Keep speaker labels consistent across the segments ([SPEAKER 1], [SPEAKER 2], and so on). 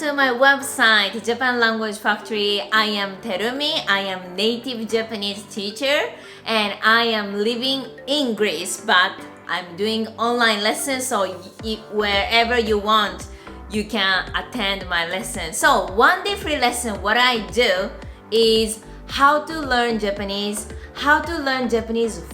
[SPEAKER 1] to my website, Japan Language Factory. I am Terumi. I am native Japanese teacher and I am living in Greece, but I'm doing online lessons, so wherever you want, you can attend my lesson. So one day free lesson, what I do is how to learn Japanese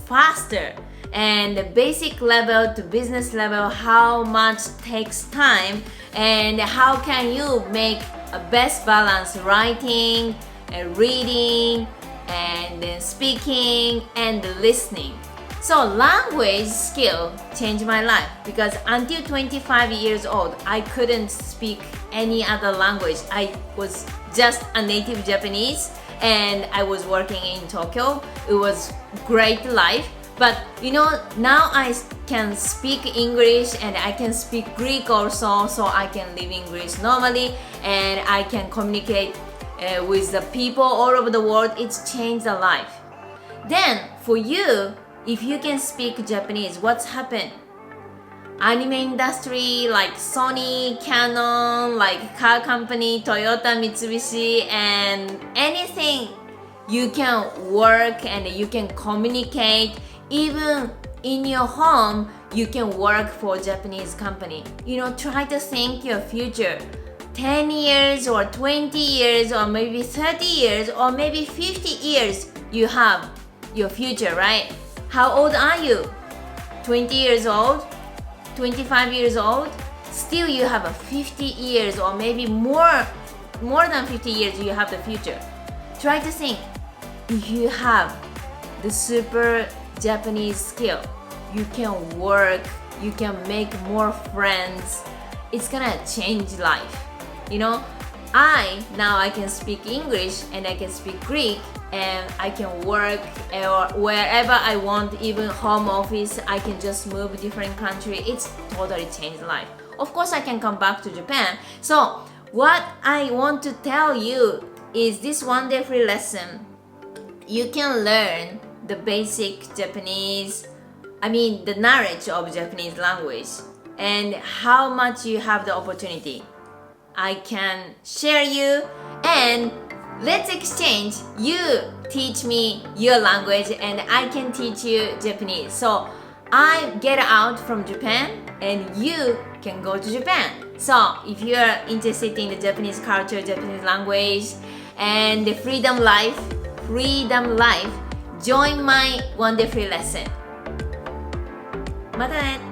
[SPEAKER 1] faster, and the basic level to business level, how much takes time, and how can you make a best balance writing and reading and then speaking and listening. So language skill changed my life because until 25 years old, I couldn't speak any other language. I was just a native Japanese and I was working in Tokyo. It was great life. But now I can speak English and I can speak Greek also, so I can live in Greece normally and I can communicate with the people all over the world. It's changed a life. Then for you, if you can speak Japanese, what's happened? Anime industry like Sony, Canon, like car company, Toyota, Mitsubishi, and anything, you can work and you can communicate. Even in your home, you can work for a Japanese company. Try to think your future. 10 years or 20 years or maybe 30 years or maybe 50 years, you have your future, right? How old are you? 20 years old? 25 years old? Still you have a 50 years or maybe more than 50 years you have the future. Try to think, if you have the super Japanese skill, you can work, you can make more friends. It's gonna change life. Now I can speak English and I can speak Greek and I can work wherever I want, even home office. I can just move different country. It's totally changed life. Of course I can come back to Japan. So what I want to tell you is this one day free lesson. You can learn the basic Japanese, the knowledge of Japanese language and how much you have the opportunity. I can share you and let's exchange. You teach me your language and I can teach you Japanese. So I get out from Japan and you can go to Japan. So if you're interested in the Japanese culture, Japanese language and the freedom life, join my one day free lesson. またね。